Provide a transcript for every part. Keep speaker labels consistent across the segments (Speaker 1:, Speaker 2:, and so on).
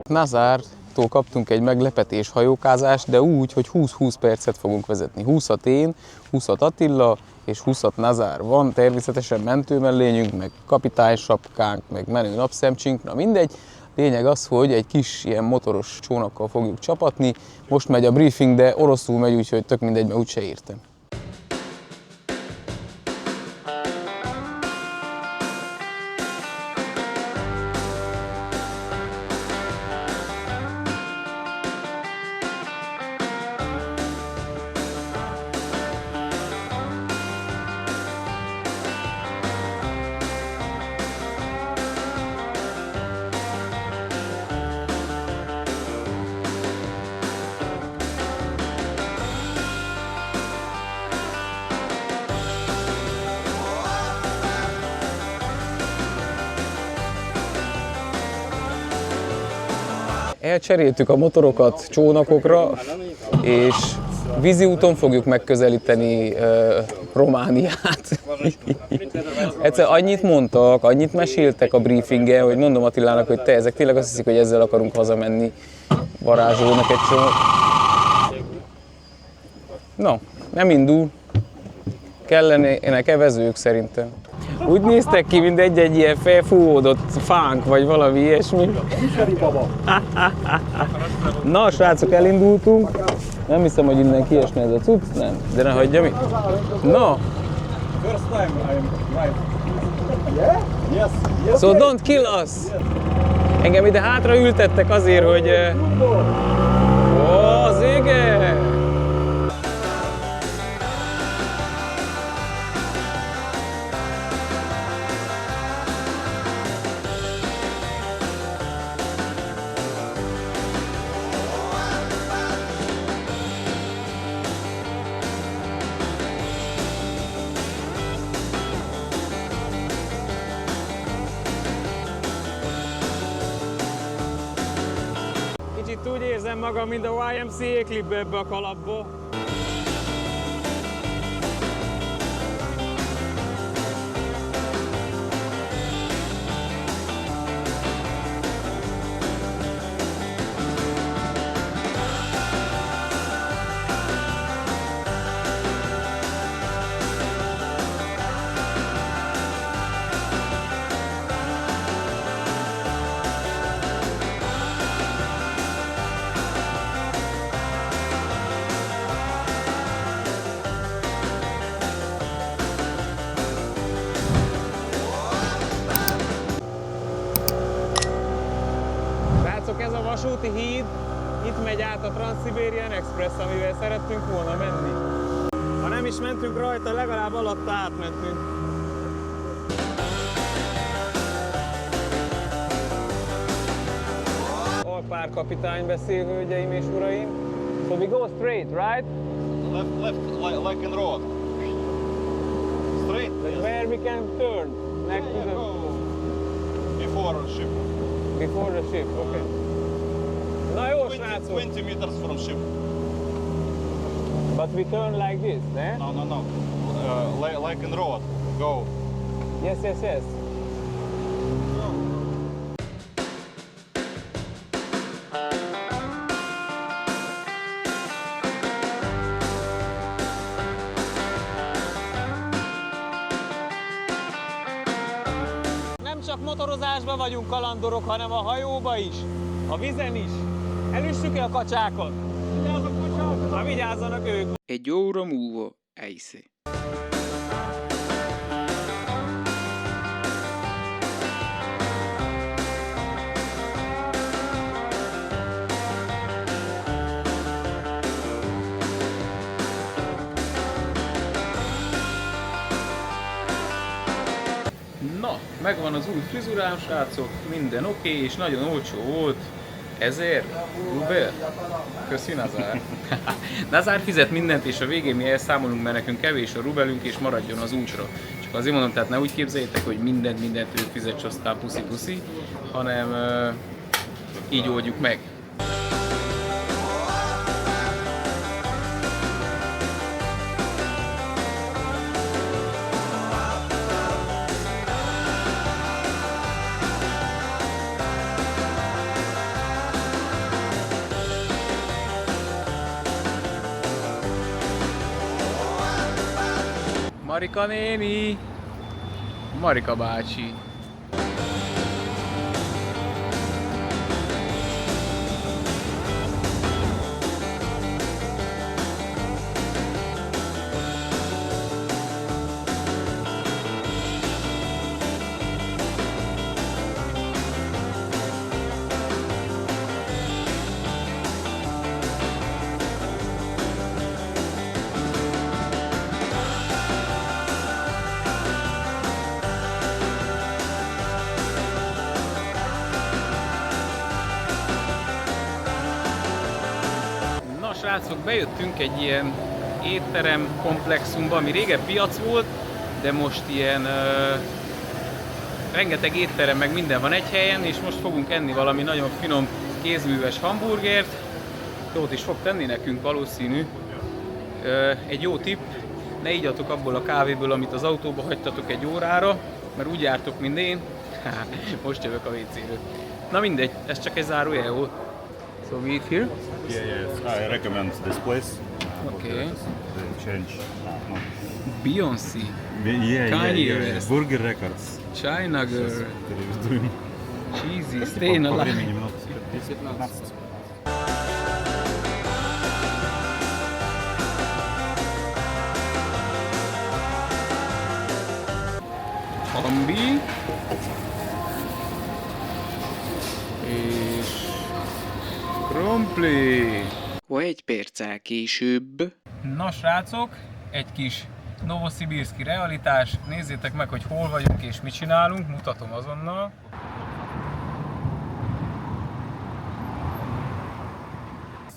Speaker 1: Nazártól kaptunk egy meglepetés hajókázást, de úgy, hogy 20-20 percet fogunk vezetni. 20-at én, 20-at Attila, és 20-at Nazár. Van természetesen mentőmellényünk, meg kapitánysapkánk, meg menő napszemcsink, na mindegy. Lényeg az, hogy egy kis ilyen motoros csónakkal fogjuk csapatni. Most megy a briefing, de oroszul megy, úgyhogy tök mindegy, mert úgyse értem. Elcseréltük a motorokat csónakokra, és vízi úton fogjuk megközelíteni Romániát. Egyszer annyit mondtak, annyit meséltek a briefingen, hogy mondom Attilának, hogy te ezek tényleg azt hiszik, hogy ezzel akarunk hazamenni. Varázsolnak egy csomó. No, nem indul. Kellenének evezők szerintem. Úgy néztek ki, mint egy ilyen felfúvódott fánk, vagy valami ilyesmi. Na, srácok, elindultunk. Nem hiszem, hogy innen kiesne ez a cucc, nem. De ne hagyja mi. Na. So don't kill us. Engem ide hátra ültettek azért, hogy... Ó, az igen! Kicsit úgy érzem magam, mint a YMCA klipbe ebbe a kalapba. Ez a vasúti híd, itt megy át a Trans-Siberian Express, amivel szerettünk volna menni. Ha nem is mentünk rajta, legalább alatta átmentünk. Alpárkapitány beszél, hölgyeim és uraim. So we go straight, right?
Speaker 2: Left, like in road. Straight?
Speaker 1: Yes. Where we can turn? Next to the...
Speaker 2: Before the ship.
Speaker 1: Before the ship, okay. Na jó, srácok!
Speaker 2: 20 meters from ship.
Speaker 1: But we turn like this, eh?
Speaker 2: No. Like in road. Go.
Speaker 1: Yes. Nem csak motorozásban vagyunk kalandorok, hanem a hajóba is, a vízen is. Elüssük el a kacsákat. Ha vigyázzanak ők. Egy óra múlva Eisze. Na, megvan az új frizurám, srácok, minden oké, és nagyon olcsó volt. 1000 rubel? Köszi, Nazár. Nazár fizet mindent, és a végén mi elszámolunk, mert nekünk kevés a rubelünk, és maradjon az útra. Csak azért mondom, tehát ne úgy képzeljétek, hogy mindent ő fizet, és aztán puszi, hanem így oldjuk meg. Marika néni! Marika bácsi! Na srácok, bejöttünk egy ilyen étterem komplexumba, ami régen piac volt, de most ilyen rengeteg étterem meg minden van egy helyen, és most fogunk enni valami nagyon finom kézműves hamburgert. Jót is fog tenni nekünk valószínű. Egy jó tipp, ne igyatok abból a kávéből, amit az autóba hagytatok egy órára, mert úgy jártok, mint én. Most jövök a WC-ről. Na mindegy, ez csak egy zárójel volt. So we eat here?
Speaker 3: Yeah, I recommend this place.
Speaker 1: Okay.
Speaker 3: The change. No.
Speaker 1: Beyoncé,
Speaker 3: Yeah,
Speaker 1: West.
Speaker 3: Burger Records.
Speaker 1: China Girl,
Speaker 3: Переведу.
Speaker 1: Cheesy, Staying
Speaker 3: По
Speaker 1: Alive.
Speaker 3: времени минут 15.
Speaker 1: Hambi és krumpli.
Speaker 4: Egy perccel később.
Speaker 1: Na srácok, egy kis novoszibirszki realitás. Nézzétek meg, hogy hol vagyunk és mit csinálunk, mutatom azonnal.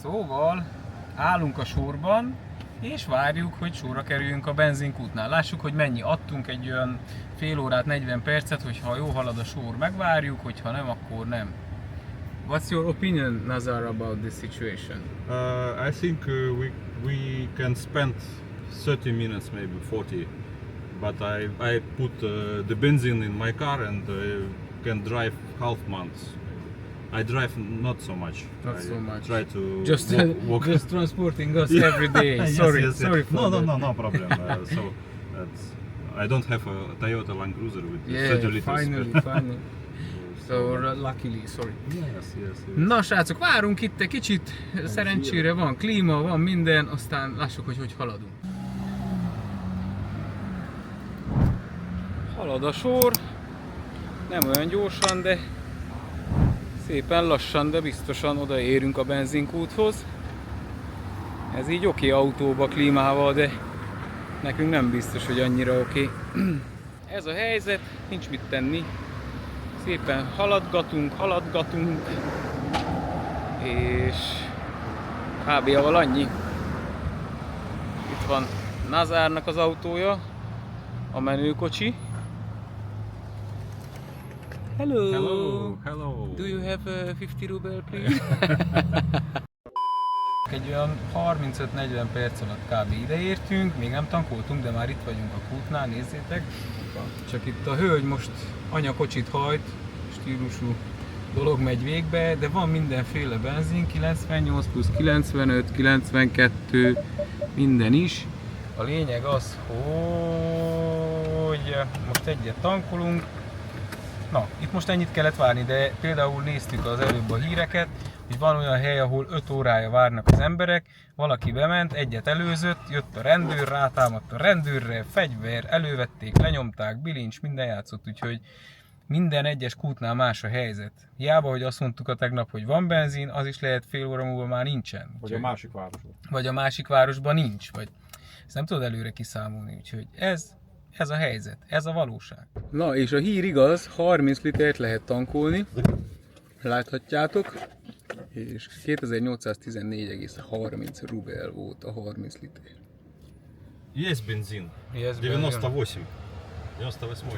Speaker 1: Szóval állunk a sorban, és várjuk, hogy sorra kerüljünk a benzinkútnál. Lássuk, hogy mennyi adtunk, egy olyan fél órát, 40 percet, hogyha jó halad a sor, megvárjuk, hogyha nem, akkor nem. What's your opinion, Nazar, about this situation?
Speaker 3: I think we can spend 30 minutes, maybe 40. But I put the benzene in my car and can drive half months. I drive not so much.
Speaker 1: Not
Speaker 3: I
Speaker 1: so much.
Speaker 3: Try to
Speaker 1: Just,
Speaker 3: walk.
Speaker 1: just transporting us
Speaker 3: Yeah.
Speaker 1: every day.
Speaker 3: Yes,
Speaker 1: Sorry,
Speaker 3: yes, yes.
Speaker 1: sorry for
Speaker 3: No,
Speaker 1: that.
Speaker 3: no problem. So that's, I don't have a Toyota Land Cruiser with 30
Speaker 1: Yeah,
Speaker 3: liters.
Speaker 1: finally. So luckily, sorry.
Speaker 3: Yes.
Speaker 1: Na srácok, várunk itt egy kicsit, szerencsére van klíma, van minden, aztán lássuk, hogy haladunk. Halad a sor, nem olyan gyorsan, de szépen lassan, de biztosan odaérünk a benzinkúthoz. Ez így oké autóba, klímával, de nekünk nem biztos, hogy annyira oké. Ez a helyzet, nincs mit tenni. Szépen haladgatunk, és kb. Aval annyi. Itt van Nazárnak az autója, a menőkocsi. Hello!
Speaker 3: Hello.
Speaker 1: Do you have 50 ruble, please? Egy olyan 35-40 perc alatt kb. Ideértünk, még nem tankoltunk, de már itt vagyunk a kútnál, nézzétek. Csak itt a hölgy most anyakocsit hajt, stílusú dolog megy végbe, de van mindenféle benzin, 98 plusz 95, 92, minden is. A lényeg az, hogy most egyet tankolunk. Na, itt most ennyit kellett várni, de például néztük az előbb a híreket, hogy van olyan hely, ahol 5 órája várnak az emberek, valaki bement, egyet előzött, jött a rendőr, rátámadt a rendőrre, fegyver, elővették, lenyomták, bilincs, minden játszott, úgyhogy minden egyes kútnál más a helyzet. Hiába, hogy azt mondtuk a tegnap, hogy van benzin, az is lehet fél óra múlva már nincsen.
Speaker 3: Vagy a másik városban.
Speaker 1: Vagy a másik városban nincs, vagy ezt nem tudod előre kiszámolni, úgyhogy ez a helyzet, ez a valóság. Na és a hír igaz, 30 litert lehet tankolni, láthatjátok, és 2814,30 rubel volt a 30 liter.
Speaker 3: Есть бензин.
Speaker 1: Есть
Speaker 3: 98. 98.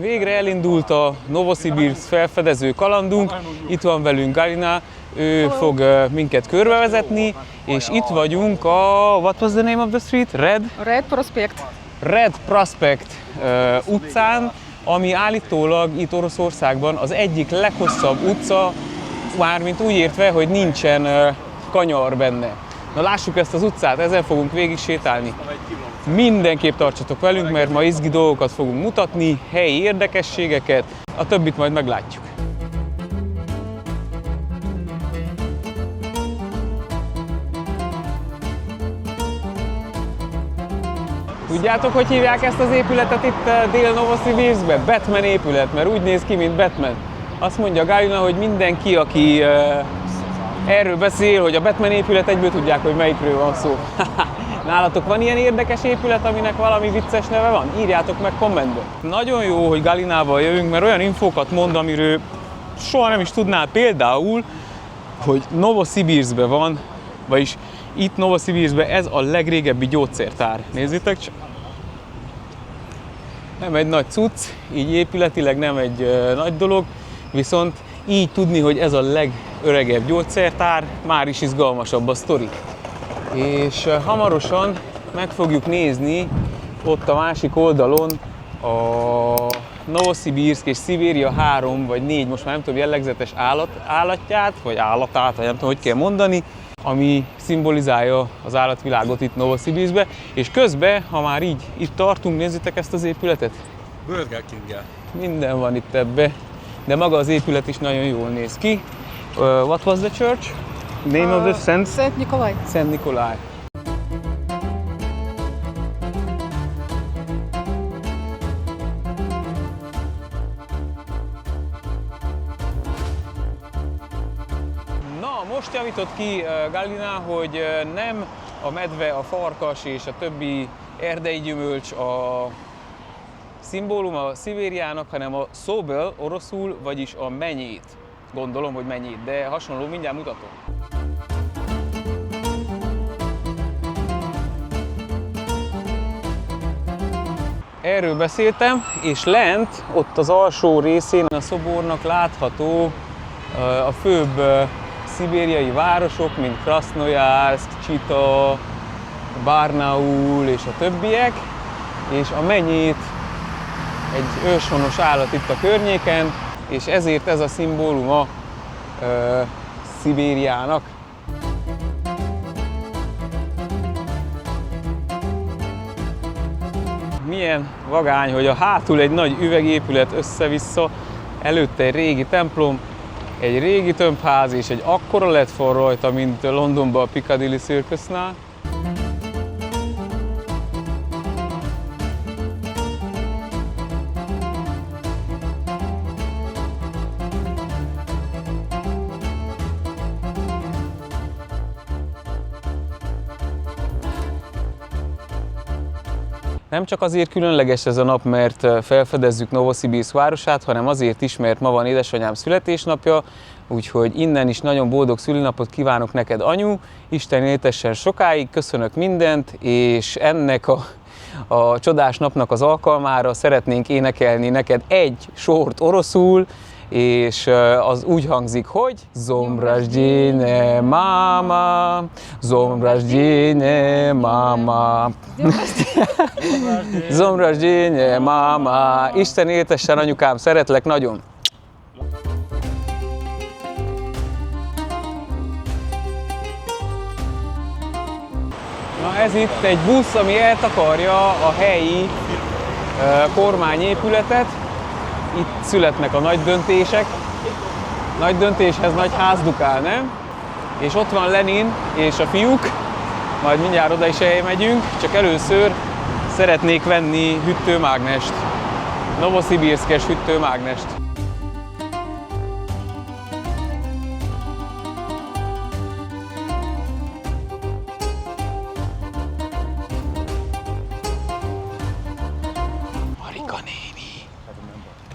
Speaker 1: Végre elindult a Novosibirsk felfedező kalandunk, itt van velünk Galina, ő fog minket körbevezetni, és itt vagyunk a, what was the name of the street?
Speaker 5: Red Prospect.
Speaker 1: Red Prospect utcán, ami állítólag itt Oroszországban az egyik leghosszabb utca, mármint úgy értve, hogy nincsen kanyar benne. Na lássuk ezt az utcát, ezen fogunk végig sétálni. Mindenképp tartsatok velünk, mert ma izgi dolgokat fogunk mutatni, helyi érdekességeket, a többit majd meglátjuk. Tudjátok, hogy hívják ezt az épületet itt Dél-Novosibirskben? Batman épület, mert úgy néz ki, mint Batman. Azt mondja Galina, hogy mindenki, aki erről beszél, hogy a Batman épület, egyből tudják, hogy melyikről van szó. Nálatok van ilyen érdekes épület, aminek valami vicces neve van? Írjátok meg kommentben. Nagyon jó, hogy Galinával jövünk, mert olyan infókat mond, amiről soha nem is tudnál. Például, hogy Novosibirskben van, vagyis itt Novosibirskben ez a legrégebbi gyógyszertár. Nézzétek csak! Nem egy nagy cucc, így épületileg nem egy nagy dolog, viszont így tudni, hogy ez a legöregebb gyógyszertár, már is izgalmasabb a sztori. És hamarosan meg fogjuk nézni ott a másik oldalon a Novosibirsk és Szibéria 3 vagy 4, most már nem tudom, jellegzetes állatját, vagy állatát, vagy nem tudom, hogy kell mondani, ami szimbolizálja az állatvilágot itt Novosibirskben. És közben, ha már így itt tartunk, nézzétek ezt az épületet.
Speaker 6: Burger King-gel.
Speaker 1: Minden van itt ebbe, de maga az épület is nagyon jól néz ki. What was the church? Name of the
Speaker 5: Szent Nikolaj.
Speaker 1: Szent Nikolaj. Na, most javított ki Galina, hogy nem a medve, a farkas és a többi erdei gyümölcs a szimbólum a Szibériának, hanem a szóbel oroszul, vagyis a menyét. Gondolom, hogy mennyit, de hasonló, mindjárt mutatom. Erről beszéltem, és lent, ott az alsó részén a szobornak látható a főbb szibériai városok, mint Krasznojarszk, Csita, Barnaul és a többiek, és a menyét egy őshonos állat itt a környéken, és ezért ez a szimbóluma Szibériának. Milyen vagány, hogy a hátul egy nagy üvegépület össze-vissza, előtte egy régi templom, egy régi tömbház és egy akkora LED van rajta, mint Londonban a Piccadilly Circusnál. Nem csak azért különleges ez a nap, mert felfedezzük Novosibirsk városát, hanem azért is, mert ma van édesanyám születésnapja, úgyhogy innen is nagyon boldog szülinapot kívánok neked, anyu. Isten éltessen sokáig, köszönök mindent, és ennek a csodás napnak az alkalmára szeretnénk énekelni neked egy sort oroszul, és az úgy hangzik, hogy Zom rождения, mama, Zom rождения, mama. Zom rождения, mama. Isten éltessen, anyukám, szeretlek nagyon. Na ez itt egy busz, ami eltakarja a helyi kormányépületet. Itt születnek a nagy döntések. Nagy döntéshez nagy házdukál, nem? És ott van Lenin és a fiúk, majd mindjárt oda is elmegyünk, csak először szeretnék venni hűtőmágnest. Novosibirskes hűtőmágnest.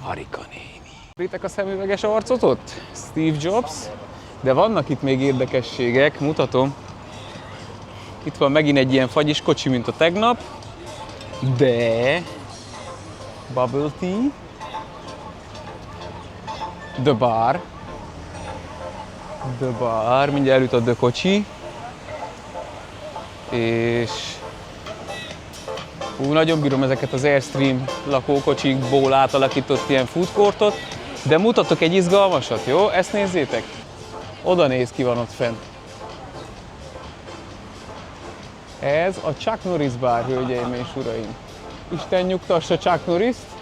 Speaker 1: Marika néni. Éritek a szemüveges arcot ott? Steve Jobs. De vannak itt még érdekességek, mutatom. Itt van megint egy ilyen fagyis kocsi, mint a tegnap. De bubble tea. The Bar. The Bar, mindjárt előtt a The Kocsi. És nagyon bírom ezeket az Airstream lakókocsikból átalakított ilyen food courtot, de mutatok egy izgalmasat, jó? Ezt nézzétek! Oda néz, ki van ott fent. Ez a Chuck Norris Bar, hölgyeim és uraim. Isten nyugtassa Chuck Norrist.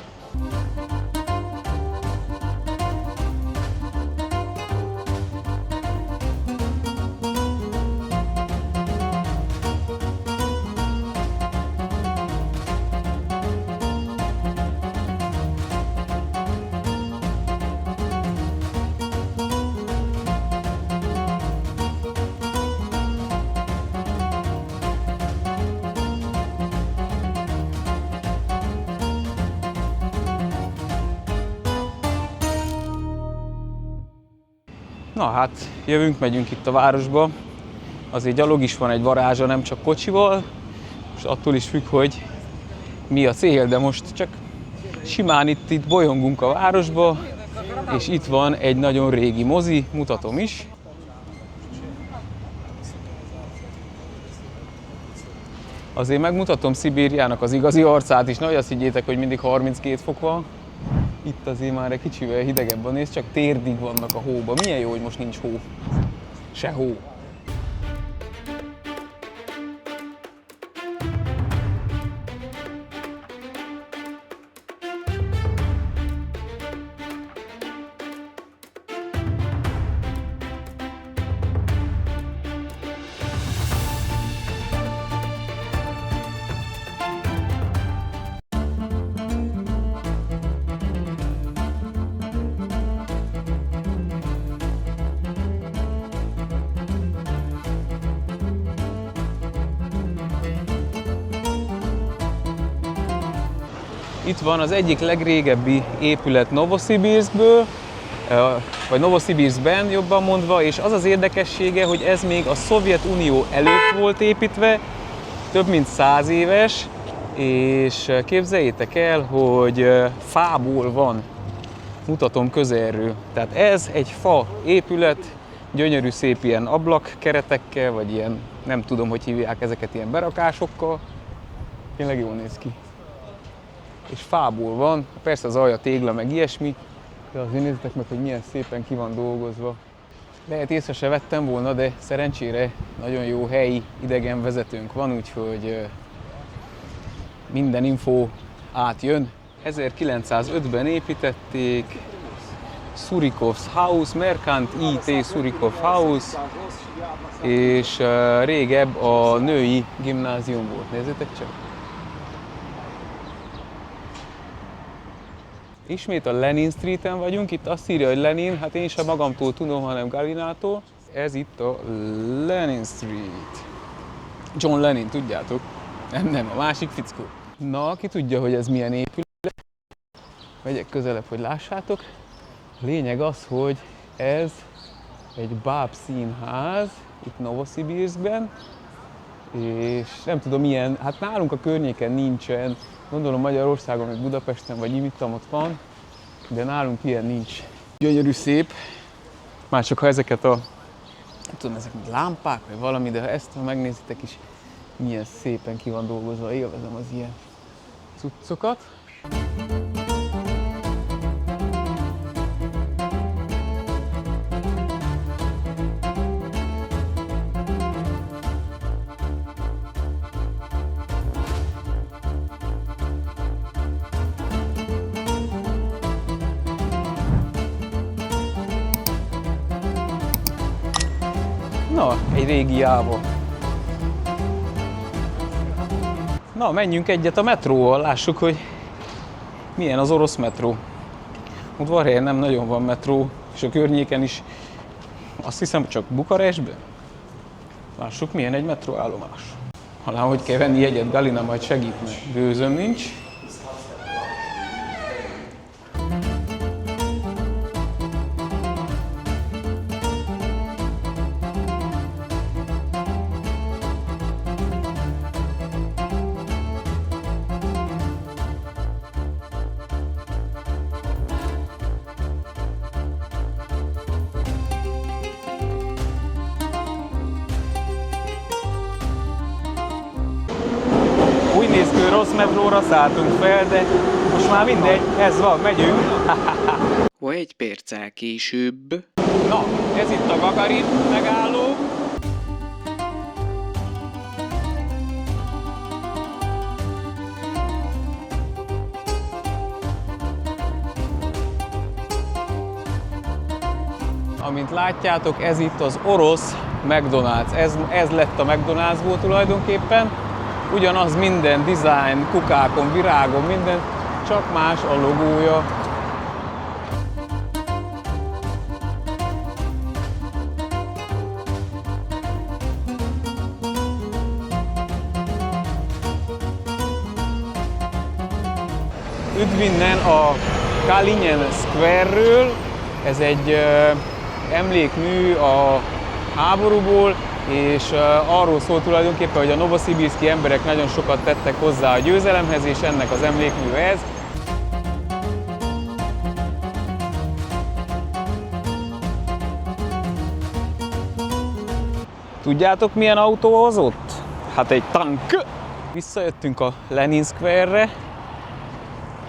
Speaker 1: Na hát, jövünk, megyünk itt a városba. Azért gyalog is van egy varázsa, nem csak kocsival. És attól is függ, hogy mi a cél, de most csak simán itt bolyongunk a városba. És itt van egy nagyon régi mozi, mutatom is. Azért megmutatom Szibériának az igazi arcát is, nehogy azt higgyétek, hogy mindig 32 fok van. Itt azért már egy kicsivel hidegebb a néz, csak térdig vannak a hóba. Milyen jó, hogy most nincs hó. Se hó. Itt van az egyik legrégebbi épület Novoszibirszkből, vagy Novoszibirszkben jobban mondva, és az az érdekessége, hogy ez még a Szovjetunió előtt volt építve, több mint 100 éves, és képzeljétek el, hogy fából van. Mutatom közelről. Tehát ez egy fa épület, gyönyörű szép ilyen ablakkeretekkel, vagy ilyen, nem tudom, hogy hívják ezeket, ilyen berakásokkal. Tényleg jól néz ki. És fából van, persze az alja tégla, meg ilyesmi, de azért nézzétek meg, hogy milyen szépen ki van dolgozva. Lehet észre se vettem volna, de szerencsére nagyon jó helyi idegenvezetőnk van, úgyhogy minden info átjön. 1905-ben építették, Surikov's House, Merkant IT Surikov House, és régebb a női gimnázium volt, nézzétek csak! Ismét a Lenin Streeten vagyunk, itt azt írja, hogy Lenin, hát én sem magamtól tudom, hanem Galinától. Ez itt a Lenin Street. John Lennon, tudjátok? Nem, a másik fickó. Na, ki tudja, hogy ez milyen épület. Megyek közelebb, hogy lássátok. A lényeg az, hogy ez egy báb színház, itt Novoszibirszkben, és nem tudom milyen, hát nálunk a környéken nincsen, gondolom Magyarországon, meg Budapesten, vagy Imittam ott van, de nálunk ilyen nincs. Gyönyörű szép, már csak ha ezeket a, nem tudom, ezek mint lámpák, vagy valami, de ha ezt ha megnézitek is, milyen szépen ki van dolgozva, élvezem az ilyen cuccokat. Na, egy régi jáva. Na, menjünk egyet a metróval, lássuk, hogy milyen az orosz metró. Udvarhelyen nem nagyon van metró, és a környéken is, azt hiszem, csak Bukarestben. Lássuk, milyen egy metróállomás. Halán, hogy kell venni jegyet, Galina majd segít, mert gőzöm nincs. Nehézkő, rossz metróra szálltunk fel, de most már mindegy, ez van, megyünk.
Speaker 4: Egy perccel később.
Speaker 1: Na, ez itt a Gagarin megálló. Amint látjátok, ez itt az orosz McDonald's. Ez lett a McDonald'sból tulajdonképpen. Ugyanaz minden, design, kukákon, virágon, minden, csak más a logója. Üdv innen a Kalinin Square-ről. Ez egy emlékmű a háborúból, és arról szól tulajdonképpen, hogy a novoszibirszki emberek nagyon sokat tettek hozzá a győzelemhez, és ennek az emlékmű ez. Tudjátok, milyen autó az ott? Hát egy tank! Visszajöttünk a Lenin Square-re.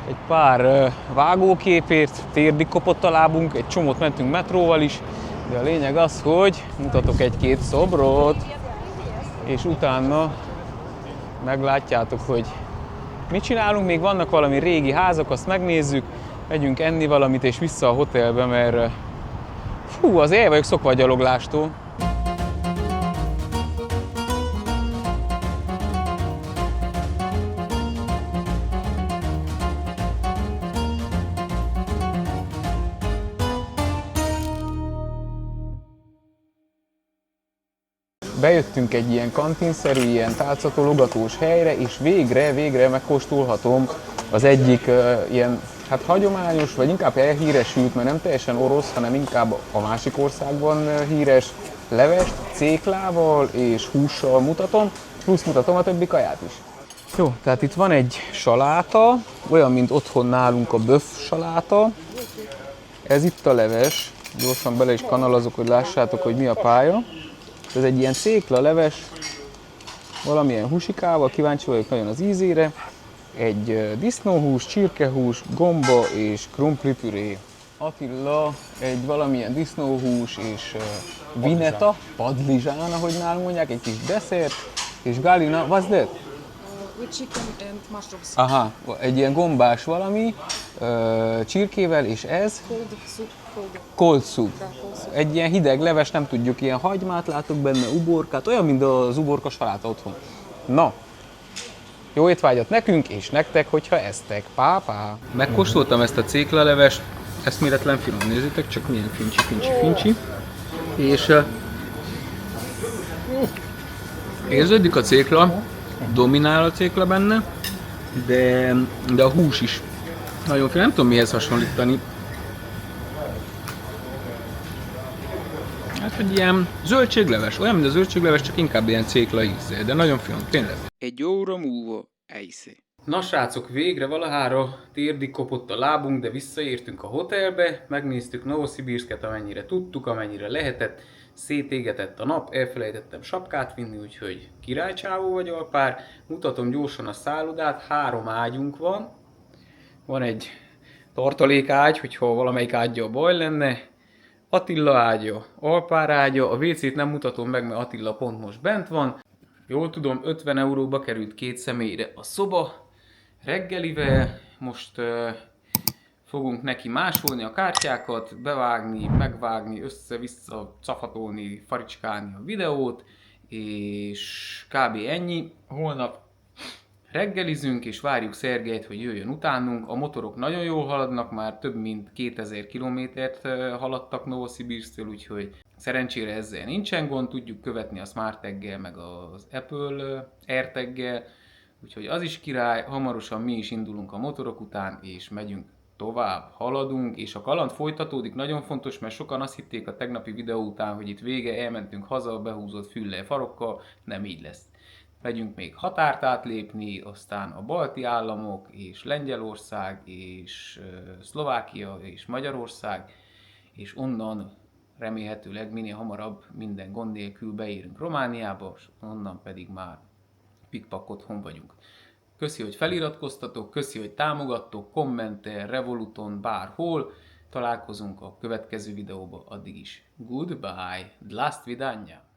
Speaker 1: Egy pár vágóképért, térdig kopott a lábunk, egy csomót mentünk metróval is, de a lényeg az, hogy mutatok egy-két szobrot, és utána meglátjátok, hogy mit csinálunk. Még vannak valami régi házak, azt megnézzük, megyünk enni valamit, és vissza a hotelbe, mert fú, az el vagyok szokva a gyaloglástól. Bejöttünk egy ilyen kantinszerű, ilyen tálcatologatós helyre, és végre megkóstolhatom az egyik ilyen, hát hagyományos, vagy inkább elhíresült, mert nem teljesen orosz, hanem inkább a másik országban híres levest, céklával és hússal mutatom, plusz mutatom a többi kaját is. Jó, tehát itt van egy saláta, olyan, mint otthon nálunk a böff saláta. Ez itt a leves, gyorsan bele is kanalazok, hogy lássátok, hogy mi a pálya. Ez egy ilyen cékla leves, valamilyen húsikával, kíváncsi vagyok nagyon az ízére. Egy disznóhús, csirkehús, gomba és krumplipüré. Attila egy valamilyen disznóhús és vineta, padlizsán, ahogy nálunk mondják, egy kis desszert. És Galina, what's that?
Speaker 5: With chicken and mushrooms.
Speaker 1: Aha, egy ilyen gombás valami, csirkével, és ez?
Speaker 5: Cold soup.
Speaker 1: Cold soup.
Speaker 5: Cold soup.
Speaker 1: Egy ilyen hideg leves, nem tudjuk, ilyen hagymát látok benne, uborkát, olyan, mint az uborka saláta otthon. Na, jó étvágyat nekünk és nektek, hogyha eztek. Pá-pá! Megkóstoltam ezt a céklalevest, eszméletlen finom, nézzétek csak milyen fincsi. És érződik a cékla, dominál a cékla benne, de a hús is nagyon finom, nem tudom mihez hasonlítani. Hát egy ilyen zöldségleves, olyan, mint a zöldségleves, csak inkább ilyen cékla ízzel, de nagyon finom, tényleg.
Speaker 4: Egy óra múlva Eisze.
Speaker 1: Na srácok, végre valahára térdig kopott a lábunk, de visszaértünk a hotelbe, megnéztük Novoszibirszket, amennyire tudtuk, amennyire lehetett, szétégetett a nap, elfelejtettem sapkát vinni, úgyhogy királycsávó vagy alpár. Mutatom gyorsan a szállodát, 3 ágyunk van. Van egy tartalékágy, hogyha valamelyik ágya a baj lenne. Attila ágya, Alpár ágya, a WC-t nem mutatom meg, mert Attila pont most bent van. Jól tudom, 50 euróba került 2 személyre a szoba. Reggelivel most fogunk neki másolni a kártyákat, bevágni, megvágni, össze-vissza, cafatolni, faricskálni a videót, és kb. Ennyi. Holnap reggelizünk és várjuk Szergejt, hogy jöjjön utánunk. A motorok nagyon jól haladnak, már több mint 2000 kilométert haladtak Novoszibirsztől, úgyhogy szerencsére ezzel nincsen gond, tudjuk követni a Smart Tag-gel, meg az Apple AirTag-gel, úgyhogy az is király. Hamarosan mi is indulunk a motorok után, és megyünk tovább, haladunk, és a kaland folytatódik, nagyon fontos, mert sokan azt hitték a tegnapi videó után, hogy itt vége, elmentünk haza, behúzott füllel, farokkal, nem így lesz. Megyünk még határt átlépni, aztán a balti államok, és Lengyelország, és Szlovákia, és Magyarország, és onnan remélhetőleg minél hamarabb minden gond nélkül beérünk Romániába, és onnan pedig már pikpak otthon vagyunk. Köszi, hogy feliratkoztatok, köszi, hogy támogattok, kommenter, Revoluton, bárhol. Találkozunk a következő videóban, addig is. Goodbye, dla svidania!